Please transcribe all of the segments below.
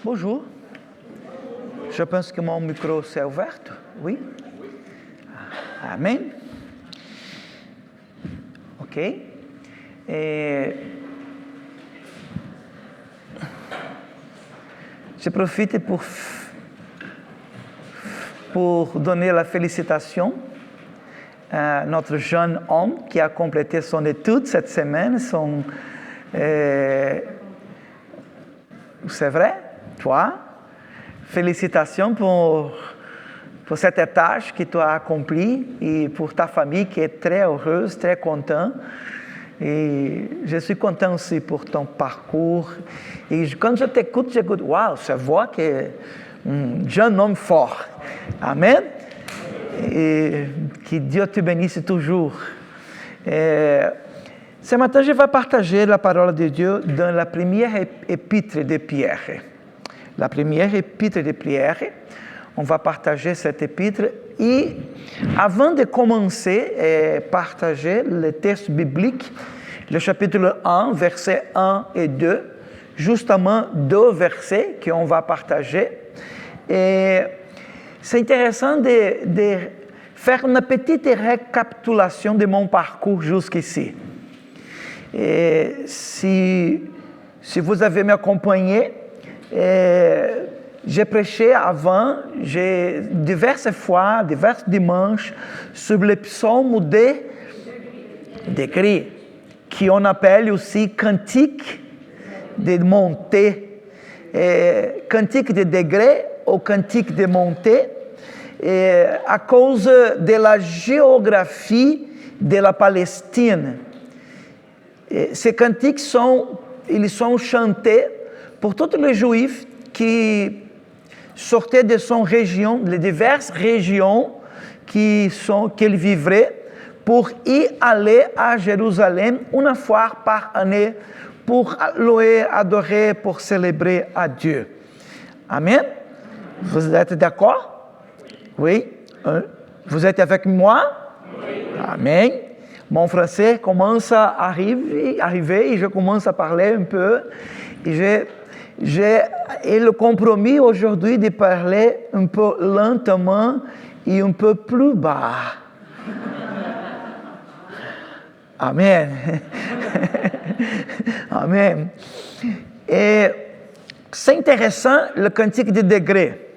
Bonjour. Je pense que mon micro s'est ouvert. Oui? Amen. OK. Et je profite pour donner la félicitation à notre jeune homme qui a complété son étude cette semaine. C'est vrai, toi. Félicitations pour cette tâche que tu as accomplie et pour ta famille qui est très heureuse, très contente. Et je suis content aussi pour ton parcours. Et quand je t'écoute, waouh, je vois que c'est un jeune homme fort. Amen. Et que Dieu te bénisse toujours. Ce matin, je vais partager la parole de Dieu dans la première épître de Pierre. La première épître de Pierre, on va partager cette épître. Et avant de commencer à partager le texte biblique, le chapitre 1, versets 1 et 2, justement 2 versets qu'on va partager. Et c'est intéressant de faire une petite récapitulation de mon parcours jusqu'ici. Et si vous avez m'accompagné, j'ai prêché avant, diverses fois, divers dimanches, sur le psaume de cris, qu'on appelle aussi cantique de montée, cantique de degré ou cantique de montée, à cause de la géographie de la Palestine. Ces cantiques sont chantés pour tous les Juifs qui sortaient de son région, les diverses régions qu'ils vivraient, pour y aller à Jérusalem une fois par année pour louer, adorer, pour célébrer à Dieu. Amen. Vous êtes d'accord? Oui. Vous êtes avec moi? Oui. Amen. Mon français commence à arriver et je commence à parler un peu. Et j'ai le compromis aujourd'hui de parler un peu lentement et un peu plus bas. Amen. Amen. Et c'est intéressant le cantique de degré.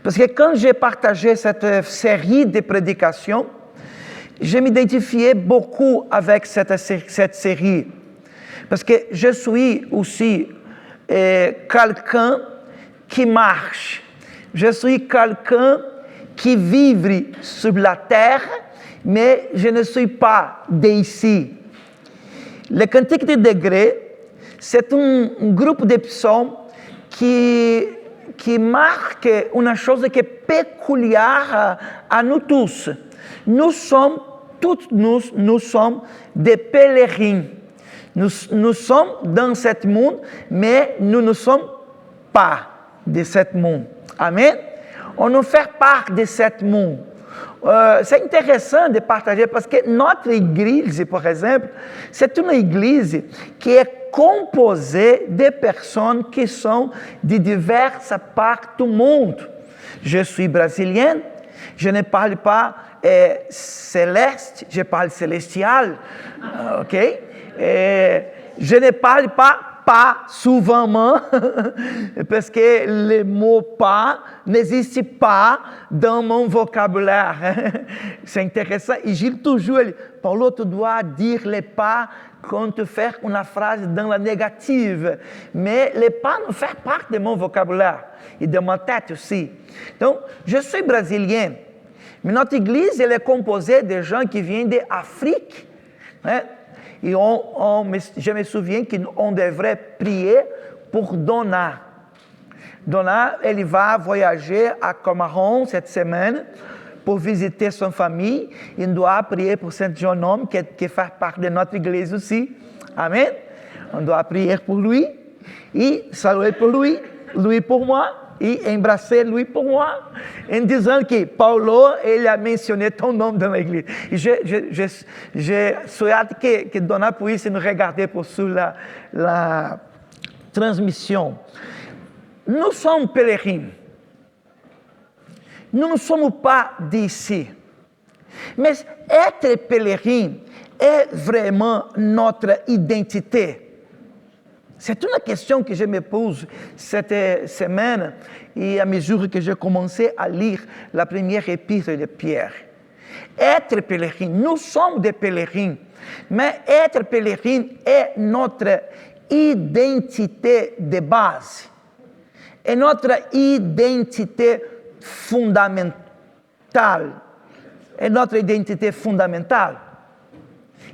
Parce que quand j'ai partagé cette série de prédications, je m'identifiais beaucoup avec cette série. Parce que je suis aussi quelqu'un qui marche. Je suis quelqu'un qui vit sur la terre, mais je ne suis pas d'ici. Le cantique de degré, c'est un groupe de psaumes qui marque une chose qui est peculiare à nous tous. Nous sommes des pèlerins. Nous sommes dans ce monde, mais nous ne sommes pas de ce monde. Amen. On nous fait part de ce monde. C'est intéressant de partager parce que notre église, par exemple, c'est une église qui est composée de personnes qui sont de diverses parts du monde. Je suis brésilien, je ne parle pas céleste, je parle célestial, ok? Je ne parle pas souvent, parce que le mot pas n'existe pas dans mon vocabulaire. C'est intéressant. Et j'ai toujours, Paulo, tu dois dire les pas quand tu fais une phrase dans la négative. Mais les pas ne font pas de mon vocabulaire et de ma tête aussi. Donc, je suis brésilien. Mais notre église, elle est composée de gens qui viennent d'Afrique. Hein? Et je me souviens qu'on devrait prier pour Donna. Donna, elle va voyager à Cameroun cette semaine pour visiter son famille. Il doit prier pour ce jeune homme qui fait partie de notre église aussi. Amen. On doit prier pour lui et saluer pour lui, lui pour moi. E embracei lui pour moi, en disant que Paulo, ele a mentionné ton nom dans l'église. Je souhaite que Donna puisse nous regarder pour sur la transmission. nous sommes pèlerins. Nous ne sommes pas d'ici. Mais être pèlerin est vraiment notre identité. C'est une question que je me pose cette semaine et à mesure que j'ai commencé à lire la première épître de Pierre. Être pèlerin, nous sommes des pèlerins, mais être pèlerin est notre identité de base, est notre identité fondamentale, est notre identité fondamentale.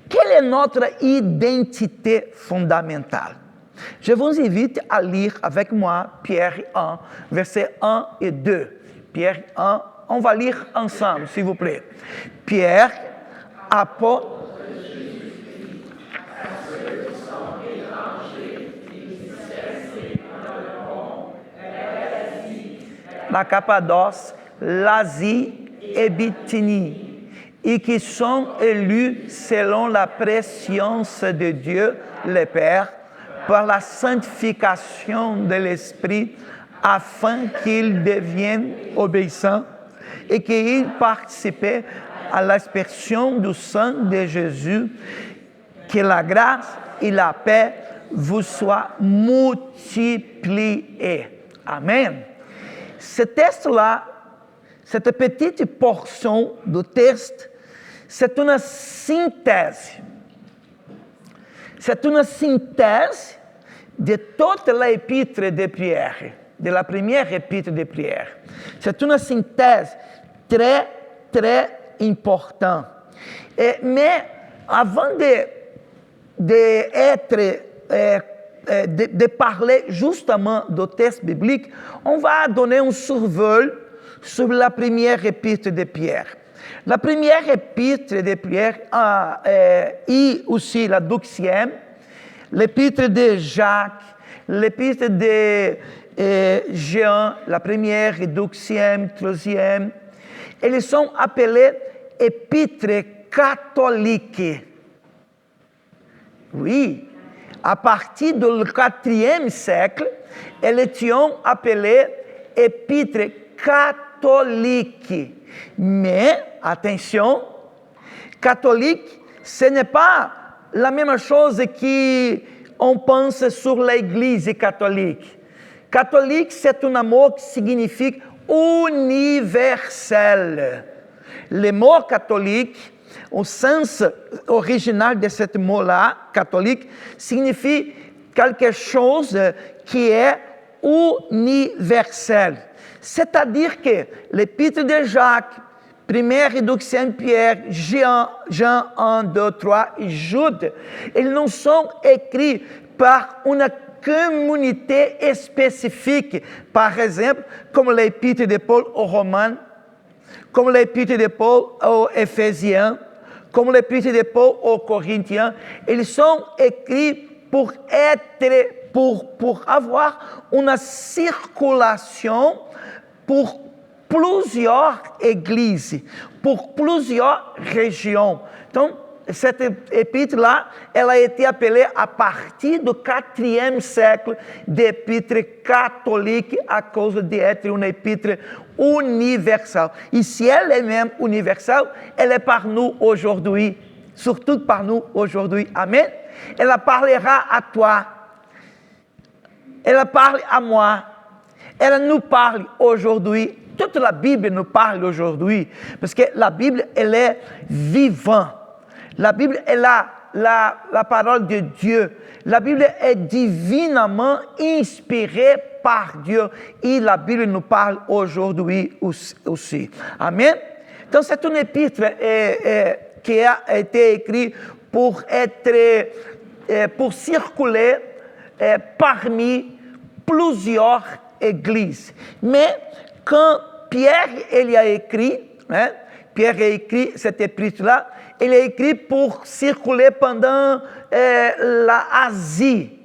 Quelle est notre identité fondamentale? Je vous invite à lire avec moi Pierre 1, versets 1 et 2. Pierre 1, on va lire ensemble, s'il vous plaît. Pierre, apôtre. La Cappadoce, l'Asie et Bithynie, et qui sont élus selon la préscience de Dieu le Père, par la sanctification de l'Esprit, afin qu'ils deviennent obéissants et qu'ils participent à l'aspersion du sang de Jésus, que la grâce et la paix vous soient multipliées. Amen. Ce texte-là, cette petite portion de texte, c'est une synthèse. C'est une synthèse de toute l'épître de Pierre, de la première épître de Pierre. C'est une synthèse très, très importante. Mais avant de parler justement du texte biblique, on va donner un survol sur la première épître de Pierre. La première épître de Pierre et aussi la 12e, l'épître de Jacques, l'épître de Jean, la première, 12e, 13e, elles sont appelées épîtres catholiques. Oui, à partir du 4e siècle, elles étaient appelées épîtres catholiques. Mais, attention, catholique, ce n'est pas la même chose qu'on pense sur l'Église catholique. Catholique, c'est un mot qui signifie universel. Le mot catholique, au sens original de ce mot-là, catholique, signifie quelque chose qui est universel. C'est-à-dire que l'épître de Jacques, 1er et 12e Pierre, Jean 1, 2, 3 et Jude, ils nous sont écrits par une communauté spécifique. Par exemple, comme l'épître de Paul aux Romains, comme l'épître de Paul aux Éphésiens, comme l'épître de Paul aux Corinthiens. Ils sont écrits pour avoir une circulation pour plusieurs églises, pour plusieurs régions. Donc, cette épître-là, elle a été appelée à partir du 4e siècle d'épître catholique à cause d'être une épître universelle. Et si elle est même universelle, elle est par nous aujourd'hui, surtout par nous aujourd'hui. Amen. Elle parlera à toi. Elle parle à moi. Elle nous parle aujourd'hui. Toute la Bible nous parle aujourd'hui. Parce que la Bible, elle est vivante. La Bible est la parole de Dieu. La Bible est divinement inspirée par Dieu. Et la Bible nous parle aujourd'hui aussi. Amen. Donc c'est une épître qui a été écrite pour circuler parmi plusieurs églises. Mais quand Pierre il a écrit, Pierre a écrit cette épître-là, il a écrit pour circuler pendant l'Asie,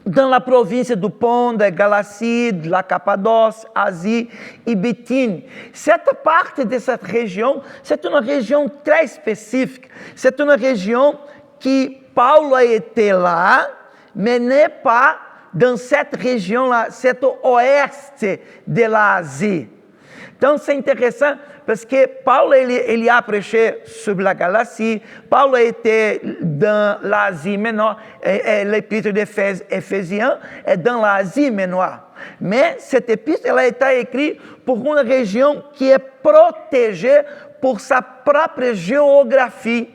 dans la province du Pont, de Galatie, de la Cappadoce, Asie et Bithynie. Cette partie de cette région, c'est une région très spécifique. C'est une région qui Paulo a été là, mais n'est pas dans cette région-là, c'est au ouest de l'Asie. Donc, c'est intéressant parce que Paulo, il a prêché sur la Galatie. Paulo était dans l'Asie mineure. Et l'épître d'Éphésiens est dans l'Asie mineure. Mais cette épître, elle a été écrite pour une région qui est protégée pour sa propre géographie.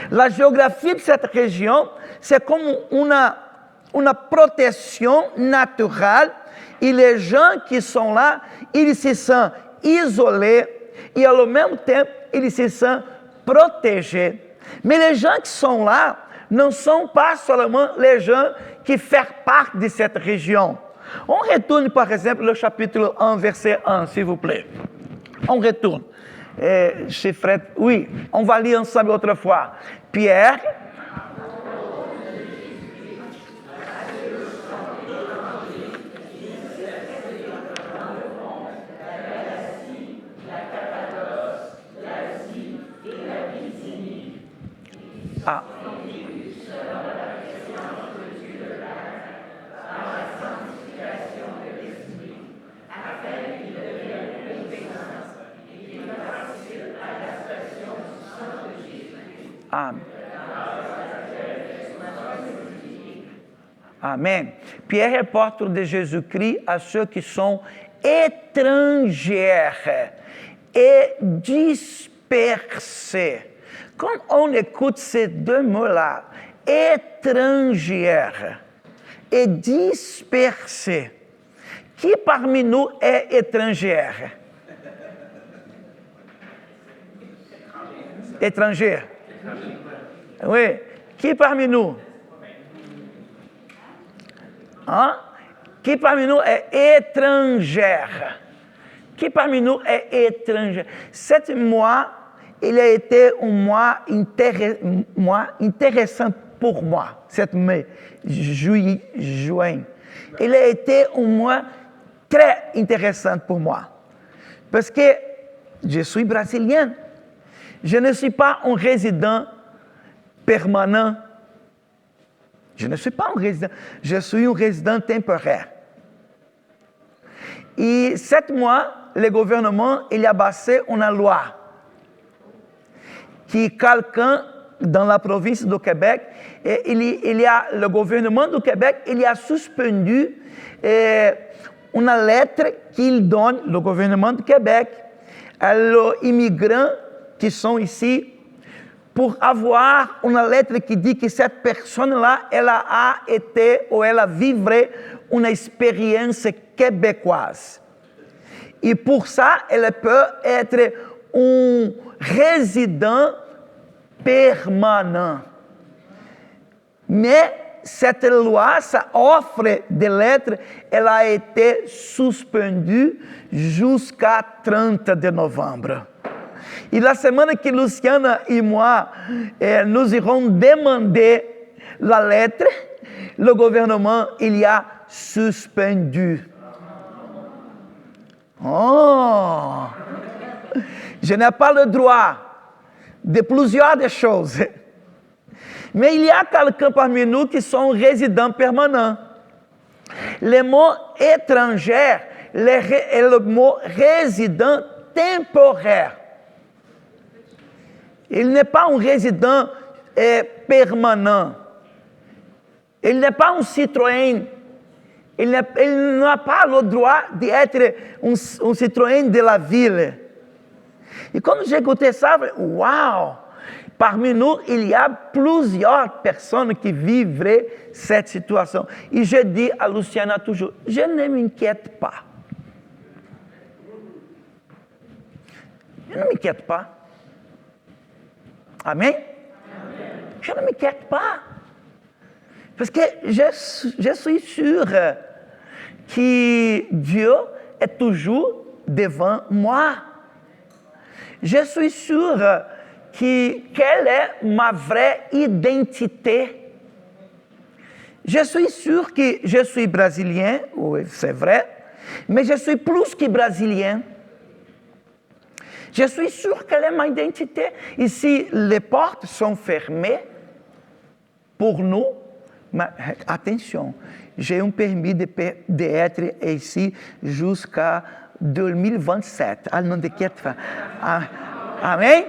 La géographie de cette région, c'est comme une protection naturelle. Et les gens qui sont là, ils se sentent isolés et en même temps, ils se sentent protégés. Mais les gens qui sont là ne sont pas seulement les gens qui font partie de cette région. On retourne par exemple le chapitre 1, verset 1, s'il vous plaît. On retourne. Chez Fred, oui, on va lire ensemble autrefois. Pierre. Ah. Amen. Amen. Pierre est porte de Jésus-Christ à ceux qui sont étrangers et dispersés. Quand on écoute ces deux mots-là, étrangère et dispersé, qui parmi nous est étrangère? Étrangère. Oui. Qui parmi nous? Hein? Qui parmi nous est étrangère? Qui parmi nous est étrangère? 7 mois, il a été un mois intéressant pour moi. 7 mai, juin. Il a été un mois très intéressant pour moi. Parce que je suis brésilien. Je ne suis pas un résident permanent. Je ne suis pas un résident. Je suis un résident temporaire. Et 7 mois, le gouvernement il a passé une loi qui quelqu'un dans la province du Québec, et le gouvernement du Québec, il a suspendu une lettre qu'il donne, le gouvernement du Québec, aux immigrants qui sont ici, pour avoir une lettre qui dit que cette personne-là, elle a été ou elle a vécu une expérience québécoise. Et pour ça, elle peut être un résident permanent. Mais cette loi, ça offre des lettres, elle a été suspendue jusqu'à 30 de novembre. Et la semaine que Luciana et moi, nous irons demander la lettre, le gouvernement, il a suspendu. Oh! Je n'ai pas le droit de plusieurs des choses. Mais il y a quelqu'un parmi nous qui sont résidents permanents. Le mot étranger est le mot résident temporaire. Il n'est pas un résident permanent. Il n'est pas un citoyen. Il n'a pas le droit d'être un citoyen de la ville. Et quand j'ai écouté ça, waouh! Parmi nous, il y a plusieurs personnes qui vivraient cette situation. Et je dis à Luciana toujours, je ne m'inquiète pas. Je ne m'inquiète pas. Amen? Je ne m'inquiète pas. Parce que je suis sûr que Dieu est toujours devant moi. Je suis sûr quelle est ma vraie identité. Je suis sûr que je suis brésilien, oui, c'est vrai, mais je suis plus que brésilien. Je suis sûr quelle est ma identité. Et si les portes sont fermées pour nous, mais attention, j'ai un permis d'être ici jusqu'à 2027. Ah, não te quitte. Amém?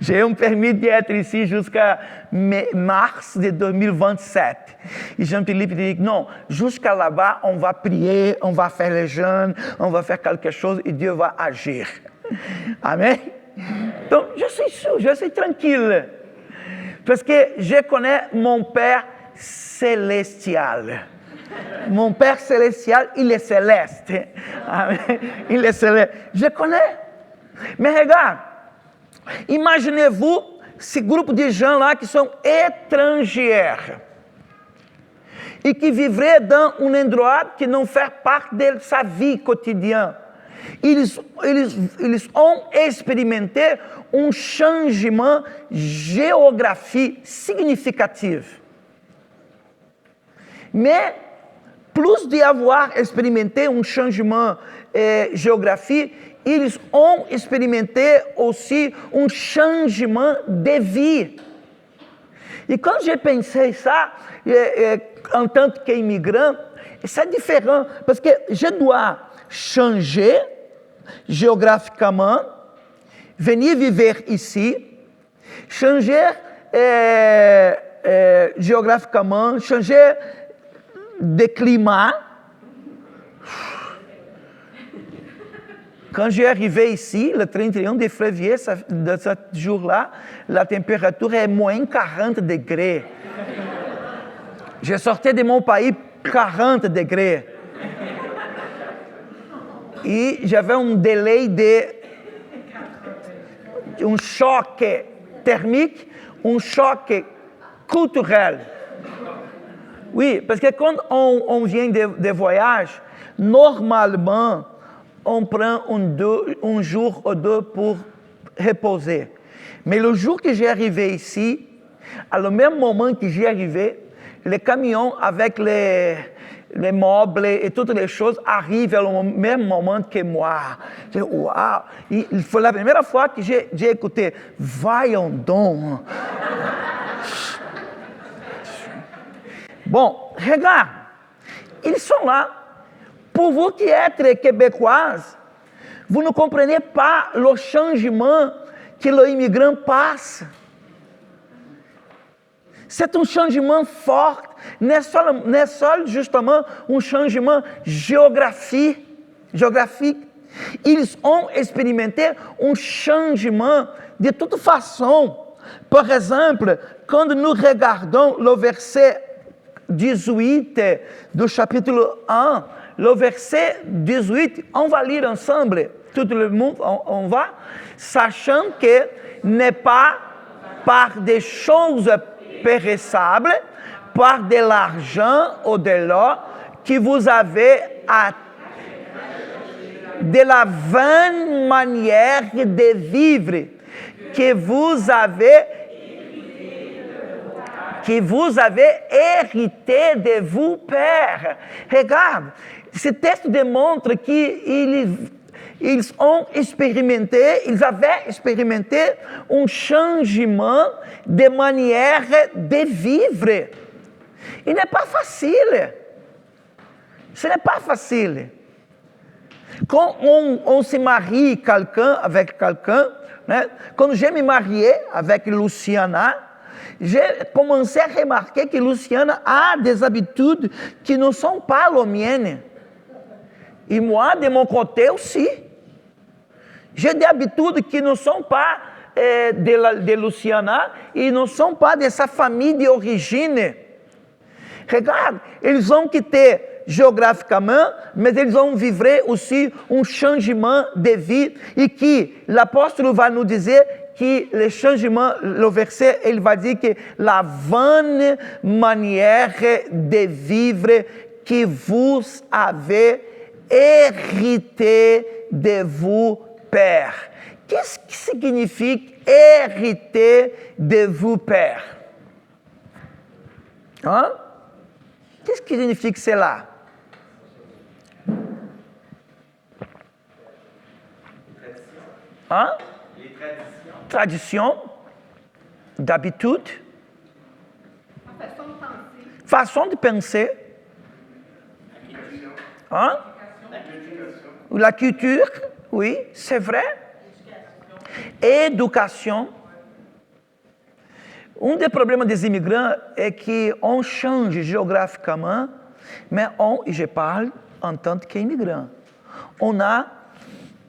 J'ai un permis d'être ici jusqu'à mars de 2027. Et Jean-Philippe dit, non, jusqu'à là-bas, on va prier, on va faire les jeûnes, on va faire quelque chose et Dieu va agir. Amen? Donc, je suis sûr, je suis tranquille. Parce que je connais mon Père célestial. Mon Père célestial, il est céleste. Amen. Il est céleste. Je connais. Mais regarde, imaginez-vous ce groupe de gens là qui sont étrangers et qui vivraient dans un endroit qui não fait parte de sa vie quotidienne. Eles ont expérimenté um changement géographique significatif. Mais plus d'avoir expérimenté um changement géographique, eles ont expérimenté aussi um changement de vie. E quando j'ai pensé ça, en tant qu'immigrant, c'est différent, parce que je dois changer géographiquement, venir vivre ici, changer géographiquement, changer de climat. Quand j'ai arrivé ici, le 31 de février, de ce jour-là, la température est moins 40 degrés. Je sortais de mon pays 40 degrés. E j'avais un délai un choc thermique, un choc culturel. Oui, parce que quand on vient de voyage, normalement, on prend un jour ou deux pour reposer. Mais le jour que j'ai arrivé ici, à le même moment que j'ai arrivé, les camions avec les meubles et toutes les choses arrivent au même moment que moi. J'ai dit, waouh! Et foi la première fois que j'ai écouté, voyons donc. Bon, regarde, ils sont là. Pour vous qui êtes québécoises, vous ne comprenez pas le changement que l'immigrant passe. C'est un changement fort, não é só justement um changement géographique. Ils ont expérimenté un changement de toute façon. Par exemple, quand nous regardons le verset 18 do chapitre 1, le verset 18, on va lire ensemble, tout le monde, on va, sachant que n'est pas par des choses périssables, par de l'argent ou de l'or que vous avez de la vaine manière de vivre que vous avez hérité de vos pères. Regarde, ce texte démontre qu'ils ont expérimenté, ils avaient expérimenté un changement de manière de vivre. Il n'est pas facile. Ce n'est pas facile. Quand on se marie avec quelqu'un, né? Quand je me mariais avec Luciana, j'ai commencé à remarquer que Luciana a des habitudes qui ne sont pas les miennes. Et moi, de mon côté aussi. J'ai des habitudes qui ne sont pas de Luciana e não são pas de sa famille d'origine. Regarde, ils ont quitté géographiquement, mais ils ont vécu aussi un changement de vie et que l'apôtre va nous dire que le changement, le verset, il va dire que la vaine manière de vivre que vous avez hérité de vos pères. Qu'est-ce que signifie hériter de vos pères? Hein? Qu'est-ce que signifie cela? Hein? Les traditions. Traditions, d'habitude, façon de penser. Hein? La culture, oui, c'est vrai. Éducation. Um dos problemas des immigrants é que on change géographiquement, mais et je parle en tant qu'immigrant, on a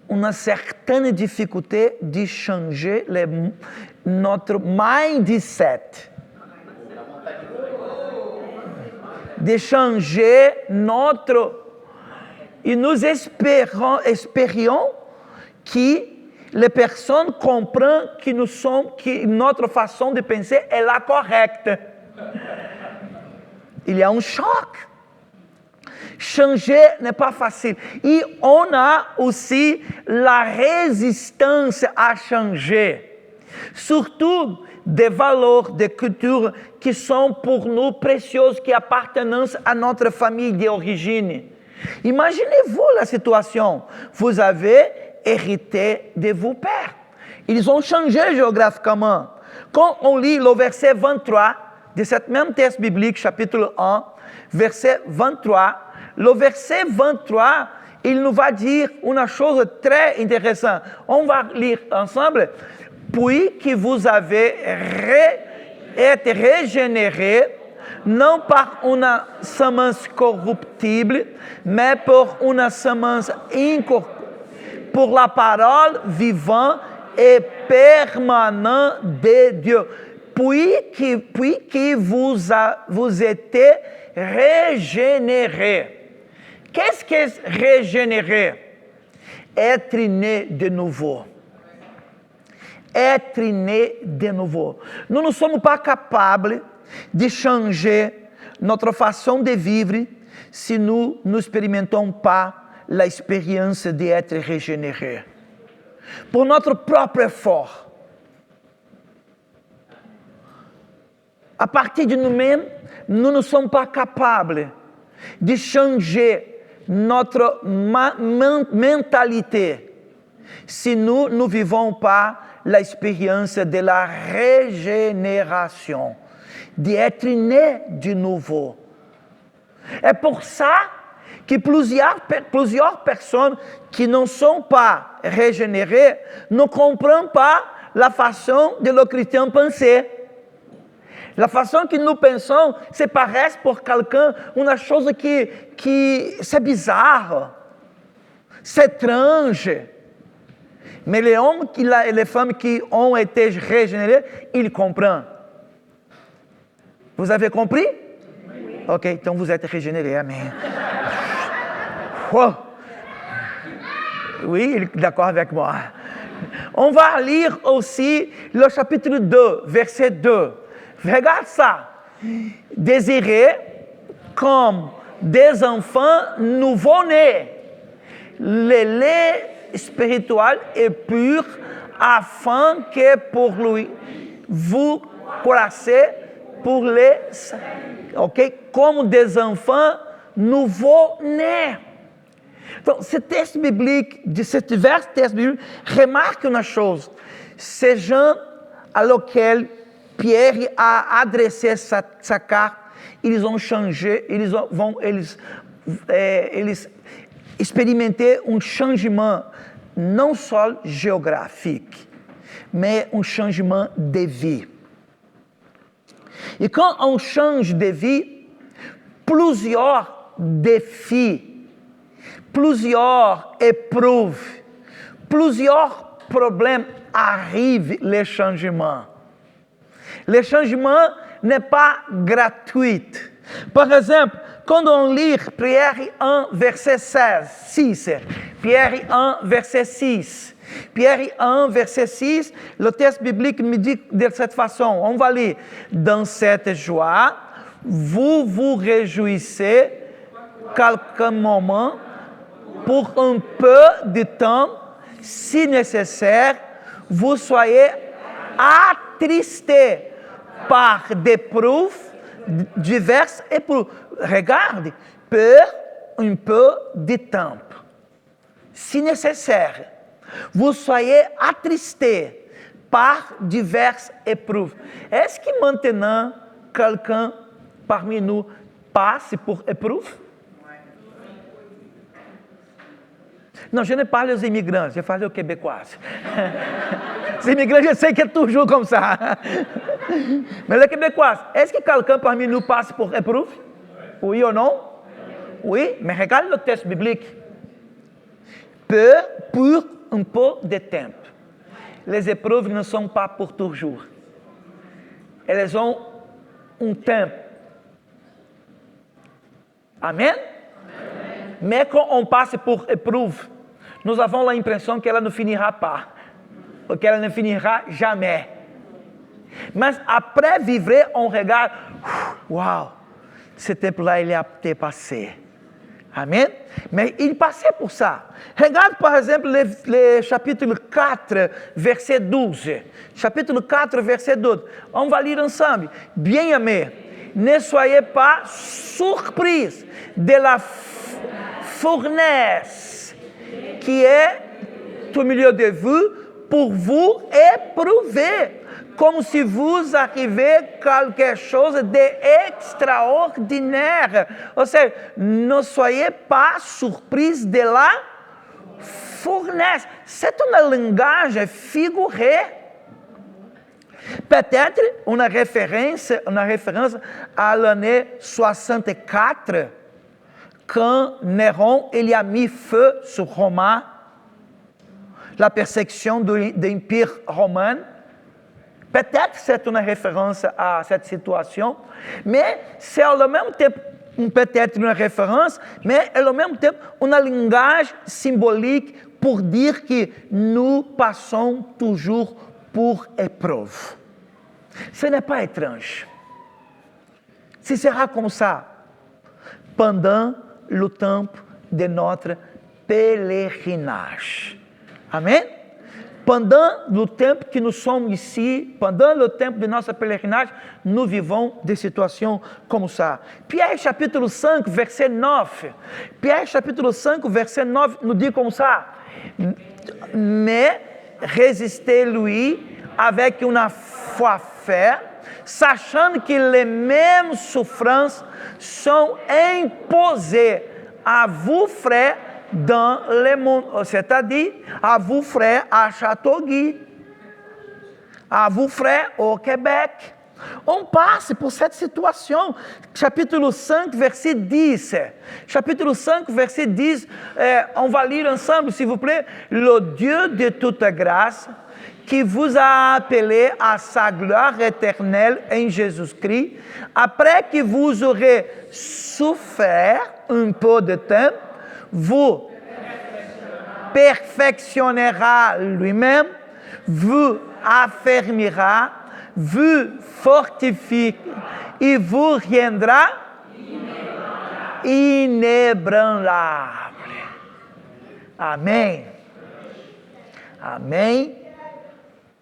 une certaine difficulté de changer notre mindset, de changer notre... Et nous espérions que les personnes comprennent que notre façon de penser est la correcte. Il y a un choc. Changer n'est pas facile. Et on a aussi la résistance à changer. Surtout des valeurs, des cultures qui sont pour nous précieuses, qui appartiennent à notre famille d'origine. Imaginez-vous la situation. Vous avez hérité de vos pères. Ils ont changé géographiquement. Quand on lit le verset 23 de cette même texte biblique, chapitre 1, verset 23, le verset 23, il nous va dire une chose très intéressante. On va lire ensemble. Puis que vous avez été régénérés, non par une semence corruptible, mais pour une semence incorruptible, pour la parole vivante et permanente de Dieu. Puis que vous êtes régénérés. Qu'est-ce que régénérer? Être né de nouveau. Être né de nouveau. Nous ne sommes pas capables de changer notre façon de vivre si nous n'expérimentons pas l'expérience d'être régénéré. Pour notre propre effort. À partir de nous-mêmes, nous ne sommes pas capables de changer notre mentalité si nous ne vivons pas l'expérience de la régénération, d'être né de nouveau. É pour ça que plusieurs personnes qui ne sont pas régénérées ne comprennent pas la façon de le chrétien penser. La façon que nous pensons, c'est paraît pour quelqu'un une chose qui c'est bizarre, c'est étrange. Mais les hommes et les femmes qui ont été régénérés, ils comprennent. Vous avez compris? Oui. Ok, donc vous êtes régénérés. Amen. Oh. Oui, il est d'accord avec moi. On va lire aussi le chapitre 2, verset 2. Regarde ça. Désirez comme des enfants nouveau-nés le lait spirituel et pur afin que pour lui vous croissez pour les... Ok? Comme des enfants nouveau-nés. Donc, ce texte biblique, de cet vers texte biblique, remarque une chose. Ces gens à lesquels Pierre a adressé sa carte, ils ont changé, ils expérimenter un changement non seulement géographique, mais un changement de vie. Et quand on change de vie, plusieurs défis, plusieurs épreuves, plusieurs problèmes arrivent les changements. Le changement n'est pas gratuit. Par exemple, quand on lit Pierre 1, verset 6, Pierre 1, verset 6, Pierre 1, verset 6, le texte biblique me dit de cette façon, on va lire, dans cette joie, vous vous réjouissez quelques moments pour un peu de temps, si nécessaire, vous soyez attristés par des preuves diverses et pour regarde, pour un peu de temps, si nécessaire, vous soyez attristés par diverses épreuves. Est-ce que maintenant quelqu'un parmi nous passe pour épreuve? Non, je ne parle aux immigrants, je parle aux Québécois. Les immigrants, je sais que é toujours comme ça. Mais les Québécois, est-ce que quelqu'un parmi nous passe pour épreuve? Oui ou non? Oui, mais regarde le texte biblique. Pour un peu de temps. Les épreuves ne sont pas pour toujours. Elles ont un temps. Amen? Mais quand on passe por épreuve, nous avons l'impression qu'elle ne finira pas, ou qu'elle ne finira jamais. Mas après vivre, on regarde, waouh, ce tempo-là, il a été passé. Amen? Mais il passait pour ça. Regarde par exemple le chapitre 4, verset 12. Chapitre 4, verset 12. On va lire ensemble. Bien-aimés, ne soyez pas surpris de la fournaise qui est au milieu de vous pour vous éprouver, comme si vous arrivait quelque chose d'extraordinaire. Ou seja, ne soyez pas surpris de la fournaise. C'est un langage figuré. Peut-être une référence à l'année 64, quand Néron il a mis feu sur Rome, la persécution de l'Empire romain. Peut-être c'est une référence à cette situation, mais c'est en même temps peut-être une référence, mais en même temps un langage symbolique pour dire que nous passons toujours pour épreuve. Ce n'est pas étrange. Ce sera comme ça pendant le temps de notre pèlerinage. Amen? Pendant le temps que nous sommes ici, pendant le temps de notre pèlerinage, nous vivons des situations comme ça. Pierre chapitre 5, verset 9. Pierre chapitre 5, verset 9 nous dit comme ça. Mais résistez-lui avec une foi ferme, sachant que les mêmes souffrances sont imposées à vous, frères, dans le monde, c'est-à-dire à vous, frères, à Châteauguay, à vous, frères, au Québec. On passe por cette situation. Chapitre 5, verset 10. Chapitre 5, verset 10. On va lire ensemble, s'il vous plaît. Le Dieu de toute grâce, qui vous a appelé à sa gloire éternelle en Jésus-Christ, après que vous aurez souffert un peu de temps, vous perfectionnera lui-même, vous affermira, vous fortifiera et vous rendra inébranlable. Amen. Amen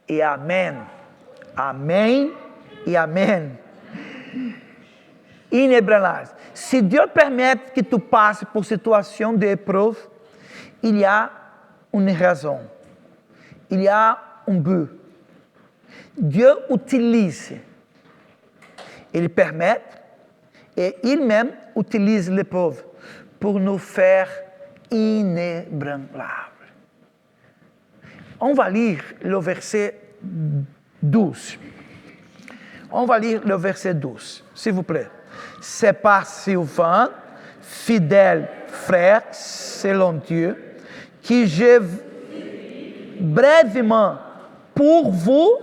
et amen. Amen et amen. Inébranlable. Se Deus permite que tu passe por situação de épreuve, il y a une raison. Il y a un but. Dieu utilise. Il permet et il-même utilise l'épreuve pour nous faire inébranlables. On va lire le verset 12. On va lire le verset 12, s'il vous plaît. C'est par Sylvain, fidèle frère selon Dieu, que je brièvement pour vous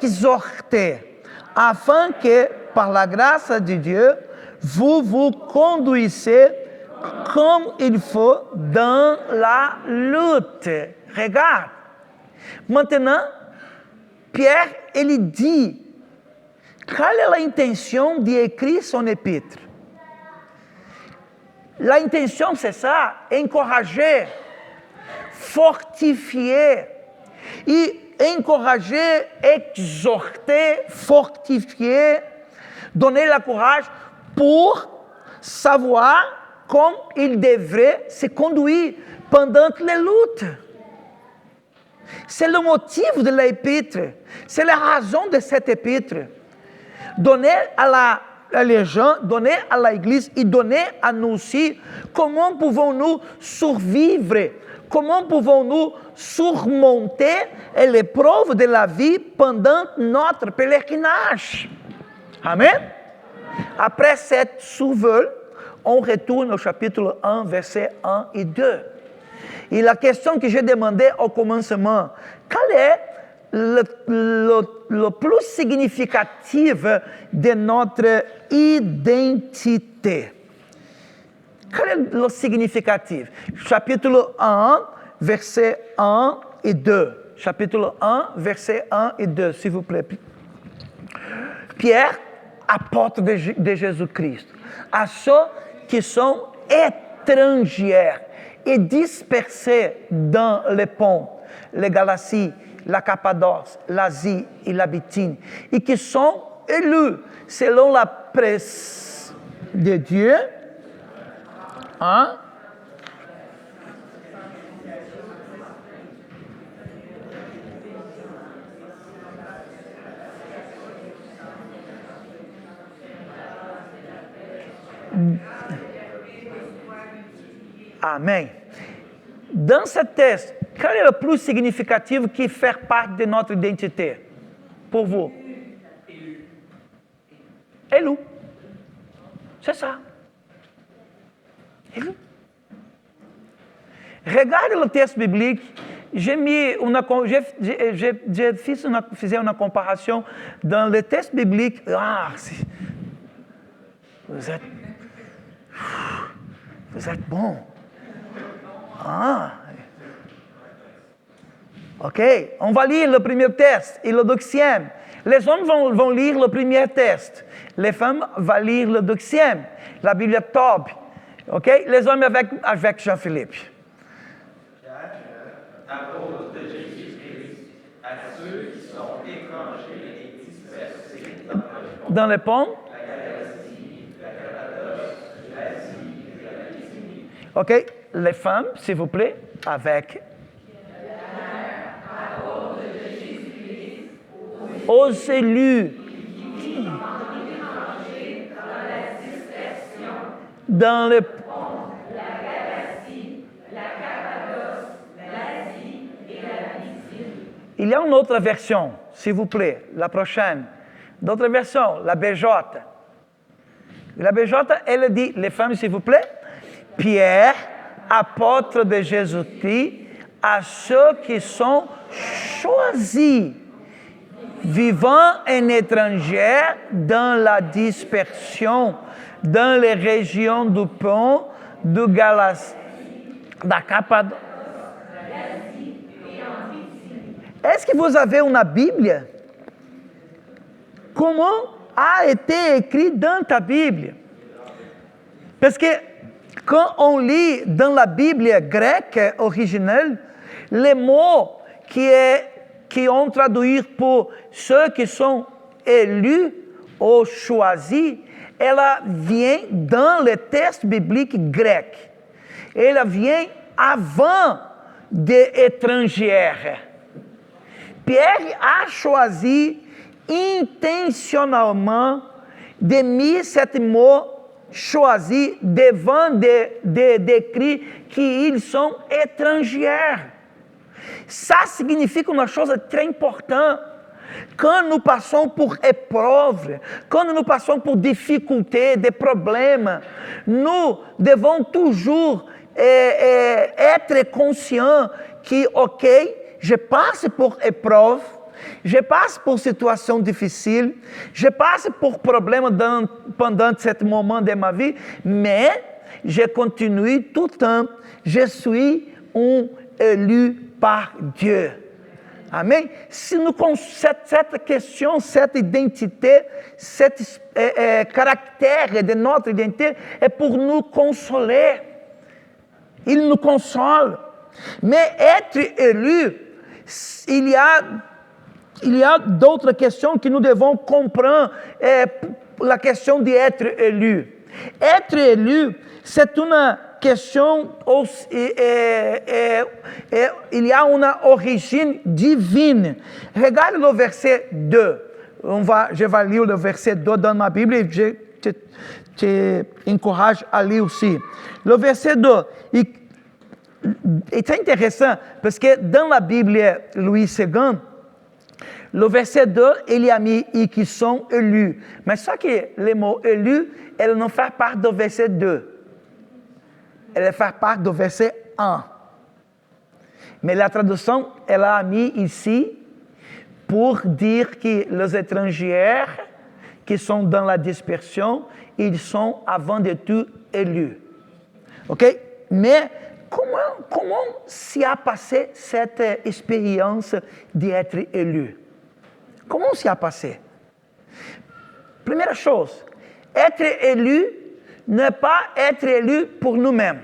exhorter, afin que, par la grâce de Dieu, vous vous conduisez comme il faut dans la lutte. Regarde. Maintenant, Pierre, il dit, quelle est l'intention d'écrire son épître? L'intention, c'est ça, encourager, fortifier, et encourager, exhorter, fortifier, donner le courage pour savoir comment il devrait se conduire pendant les luttes. C'est le motif de l'épître, c'est la raison de cette épître. Donner à la les gens, donner à l'Église et donner à nous aussi comment pouvons-nous survivre, comment pouvons-nous surmonter l'épreuve de la vie pendant notre pèlerinage. Amen. Après cette survol, on retourne au chapitre 1, versets 1 et 2. Et la question que j'ai demandée au commencement, quel est le plus significatif de notre identité? Quel est le significatif? Chapitre 1, versets 1 et 2. Chapitre 1, versets 1 et 2, s'il vous plaît. Pierre, apôtre de Jésus-Christ, à ceux qui sont étrangers et dispersés dans les ponts, les Galaties, la Cappadoce, l'Asie et la Bithynie, et qui sont élus selon la presse de Dieu. Hein? Amen. Dans ce texte, quel est le plus significatif qui fait partie de notre identité pour vous? Élu. C'est ça. Élu. Regarde le texte biblique. J'ai fait une comparaison dans le texte biblique. Vous êtes bon. Ok, on va lire le premier texte et le deuxième. Les hommes vont lire le premier texte. Les femmes vont lire le deuxième. La Bible Tob. Ok, les hommes avec Jean-Philippe. Apôtre de Jésus-Christ, à ceux qui sont étrangers et dispersés dans le pont. Ok, les femmes, s'il vous plaît, avec. Aux élus. Dans le pont. Il y a une autre version, s'il vous plaît, la prochaine. D'autres versions, la BJ. La BJ, elle dit, les femmes, s'il vous plaît, Pierre, apôtre de Jésus-Christ, à ceux qui sont choisis, vivant en étranger dans la dispersion, dans les régions du Pont, du Galatie, de la Cappadoce. Est-ce que vous avez une Bible? Comment a été écrit dans ta Bible? Parce que quand on lit dans la Bible grecque originelle, les mots qui ont traduit pour ceux qui sont élus ou choisis, elle vient dans le texte biblique grec. Elle vient avant des étrangers. Pierre a choisi intentionnellement de mettre ce mot choisi devant d'écrire qu'ils sont étrangers. Ça signifie une chose très importante. Quand nous passons pour épreuves, quand nous passons pour difficultés, des problèmes, nous devons toujours être conscients que, ok, je passe pour épreuve, je passe pour situation difficile, je passe pour problème pendant ce moment de ma vie, mais je continue tout le temps, je suis un élu par Dieu. Amen. Si nous cette question, cette identité, ce caractère de notre identité est pour nous consoler. Il nous console. Mais être élu, il y a d'autres questions que nous devons comprendre. La question d'être élu. Être élu, c'est une question, il y a une origine divine. Regarde le verset 2. Je vais lire le verset 2 dans ma Bible et je encourage à lire aussi. Le verset 2. Et c'est intéressant parce que dans la Bible Louis II, le verset 2, il y a mis « et qui sont élus ». Mais ça que le mot « élu », elle ne fait part du verset 2. Elle fait part du verset 1. Mais la traduction, elle a mis ici pour dire que les étrangers qui sont dans la dispersion, ils sont avant de tout élus. OK? Mais comment s'y a passé cette expérience d'être élu? Comment s'y a passé? Première chose, être élu ne pas être élu pour nous-mêmes.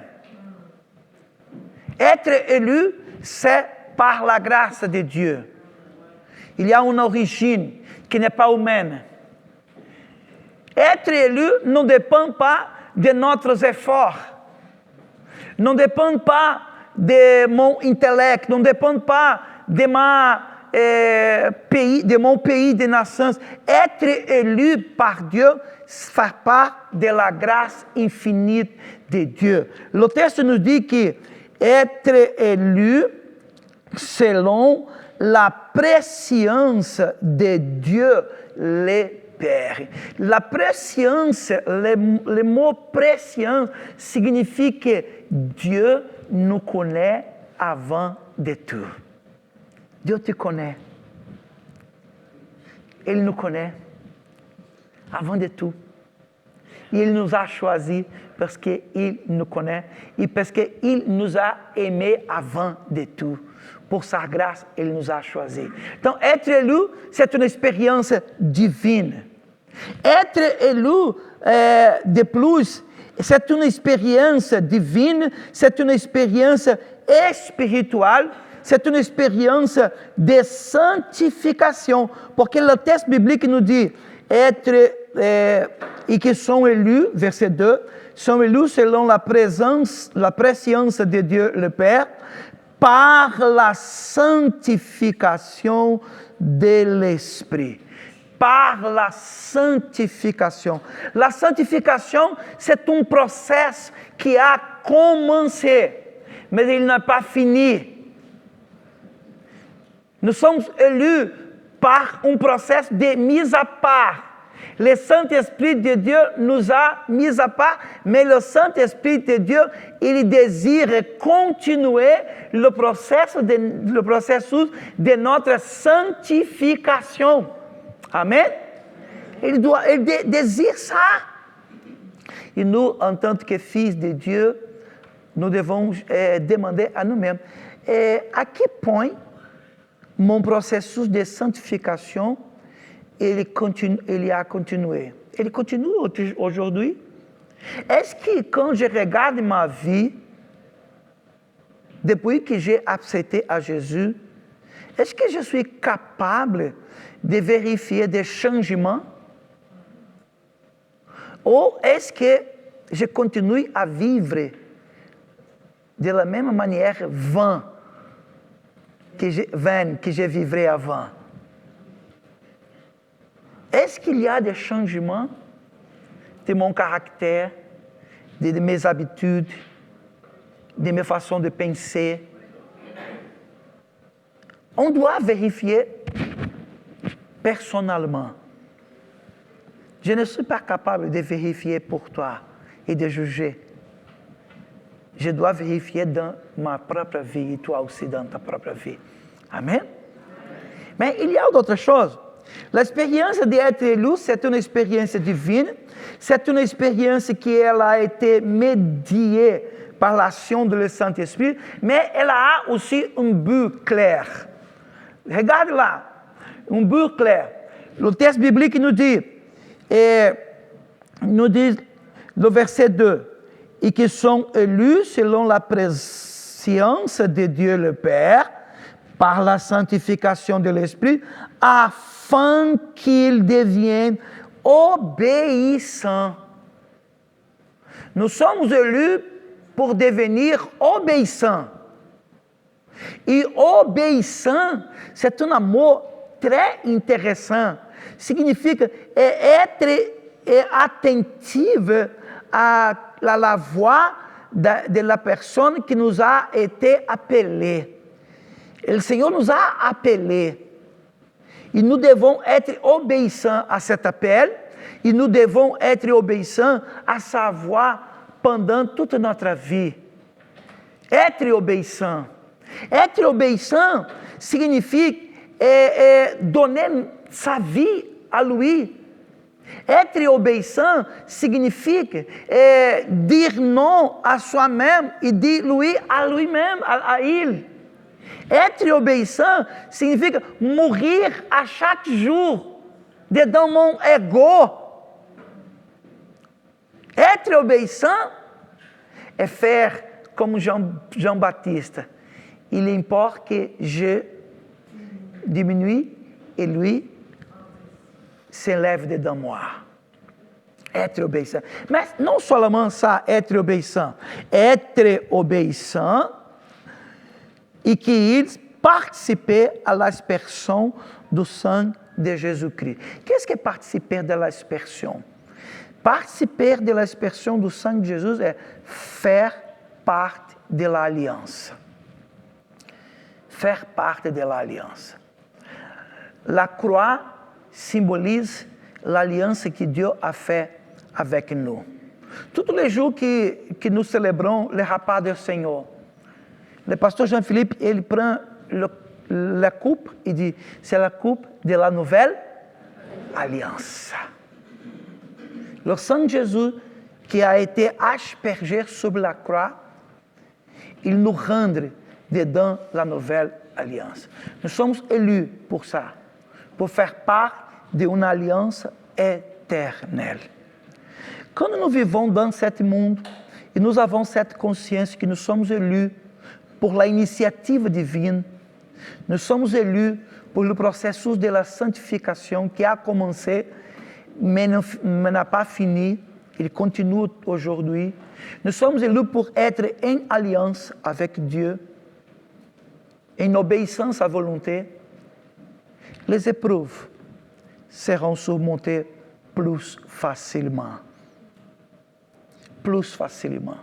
Être élu, c'est par la grâce de Dieu. Il y a une origine qui n'est pas humaine. Être élu ne dépend pas de nos efforts, ne dépend pas de mon intellect, ne dépend pas de mon pays de naissance. Être élu par Dieu fait part de la grâce infinie de Dieu. Le texte nous dit que être élu selon la préscience de Dieu le Père. La préscience, le mot préscience signifie que Dieu nous connaît avant de tout. Dieu te connaît. Il nous connaît avant de tout. Il nous a choisis parce qu'il nous connaît et parce qu'il nous a aimés avant de tout. Pour sa grâce, il nous a choisis. Donc, être élu, c'est une expérience divine. Être élu, de plus, c'est une expérience divine, c'est une expérience spirituelle, c'est une expérience de sanctification. Parce que le texte biblique nous dit, être et qui sont élus, verset 2, sont élus selon la préscience de Dieu le Père, par la sanctification de l'Esprit. Par la sanctification. La sanctification, c'est un processus qui a commencé, mais il n'a pas fini. Nous sommes élus par un processus de mise à part. Le Saint-Esprit de Dieu nous a mis à part, mais le Saint-Esprit de Dieu, il désire continuer le processus de notre sanctification. Amen. Il désire ça. Et nous, en tant que fils de Dieu, nous devons demander à nous-mêmes, à quel point mon processus de sanctification, il a continué. Il continue aujourd'hui. Est-ce que quand je regarde ma vie, depuis que j'ai accepté à Jésus, est-ce que je suis capable de vérifier des changements? Ou est-ce que je continue à vivre de la même manière vaine que je vivrais avant? Est-ce qu'il y a des changements de mon caractère, de mes habitudes, de mes façons de penser? On doit vérifier personnellement. Je ne suis pas capable de vérifier pour toi et de juger. Je dois vérifier dans ma propre vie et toi aussi dans ta propre vie. Amen. Mais il y a d'autres choses. L'expérience d'être élu, c'est une expérience divine. C'est une expérience qui a été médiée par l'action de le Saint-Esprit, mais elle a aussi un but clair. Regarde là, un but clair. Le texte biblique nous dit le verset 2, et qui sont élus selon la préscience de Dieu le Père, par la sanctification de l'Esprit, afin qu'ils deviennent obéissants. Nous sommes élus pour devenir obéissants. Et obéissant, c'est un mot très intéressant. Signifie être est attentive à la voix de la personne qui nous a été appelée. Et le Seigneur nous a appelés. Et nous devons être obéissants à cet appel. Et nous devons être obéissants à sa voix pendant toute notre vie. Être obéissant. Être obéissant signifie donner sa vie à lui. Être obéissant signifie dire non à soi-même et dire oui à lui-même, à il. Être obéissant signifie mourir à chaque jour dedans mon ego. Être obéissant é faire comme Jean-Baptiste. Il importe que je diminue et lui s'élève dedans moi. Être obéissant. Mais non seulement ça, être obéissant. Être obéissant e que eles participem à l'aspersão do sangue de Jesus-Cristo. Qu'est-ce que participer de l'aspersão? Participer de l'aspersão do sangue de Jesus é faire parte de la aliança. Faire parte de la aliança. La croix symbolise l'alliance que Dieu a fait avec nous. Tous les jours que nous célébrons le repas du Seigneur, le pasteur Jean-Philippe, il prend la coupe et dit, c'est la coupe de la nouvelle alliance. Le sang de Jésus qui a été aspergé sur la croix, il nous rend dedans la nouvelle alliance. Nous sommes élus pour ça, pour faire part d'une alliance éternelle. Quand nous vivons dans ce monde et nous avons cette conscience que nous sommes élus pour la initiative divine, nous sommes élus pour le processus de la sanctification qui a commencé, mais n'a pas fini, il continue aujourd'hui. Nous sommes élus pour être en alliance avec Dieu, en obéissance à volonté. Les épreuves seront surmontées plus facilement. Plus facilement.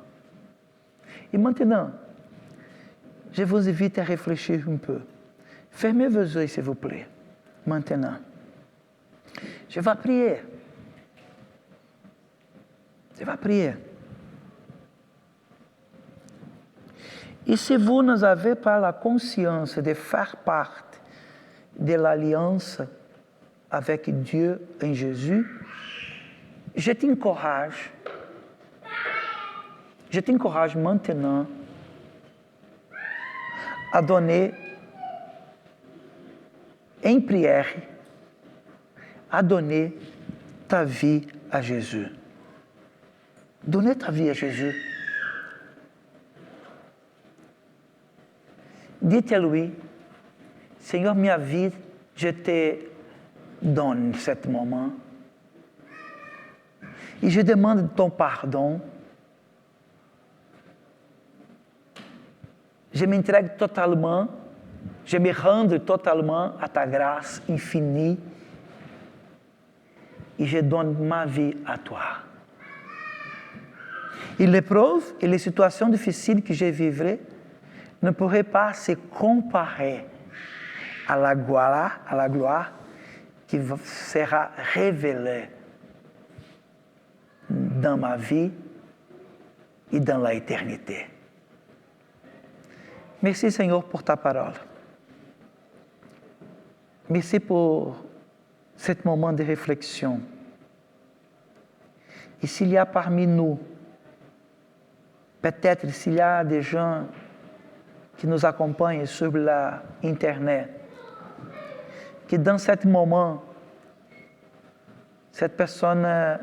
Et maintenant, je vous invite à réfléchir un peu. Fermez vos yeux, s'il vous plaît. Maintenant. Je vais prier. Je vais prier. Et si vous n'avez pas la conscience de faire partie de l'alliance avec Dieu en Jésus, je t'encourage maintenant à donner em prière, à donner ta vie à Jésus. Donner ta vie à Jésus. Dites-lui, Seigneur, minha vie, je te donne ce moment. Et je demande ton pardon. Je m'entrègue totalement, je me rends totalement à ta grâce infinie et je donne ma vie à toi. Et l'épreuve et les situations difficiles que je vivrai ne pourraient pas se comparer à la gloire qui sera révélée dans ma vie et dans l'éternité. Merci Seigneur pour ta parole. Merci pour ce moment de réflexion. Et s'il y a parmi nous, peut-être s'il y a des gens qui nous acompanham sur l'internet, que dans ce moment, cette personne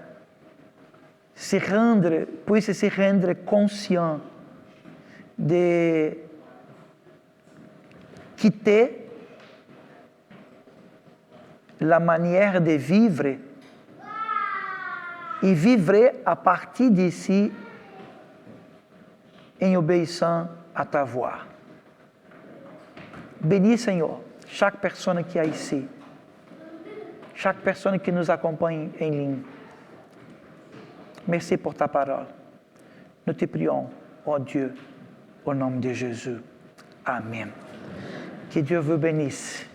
puisse se rendre conscient de quitter la manière de vivre et vivre à partir d'ici en obéissant à ta voix. Bénis, Seigneur, chaque personne qui est ici, chaque personne qui nous acompanhe em ligne. Merci pour ta parole. Nous te prions, oh Dieu, au nom de Jésus. Amen. Que Dieu vous bénisse.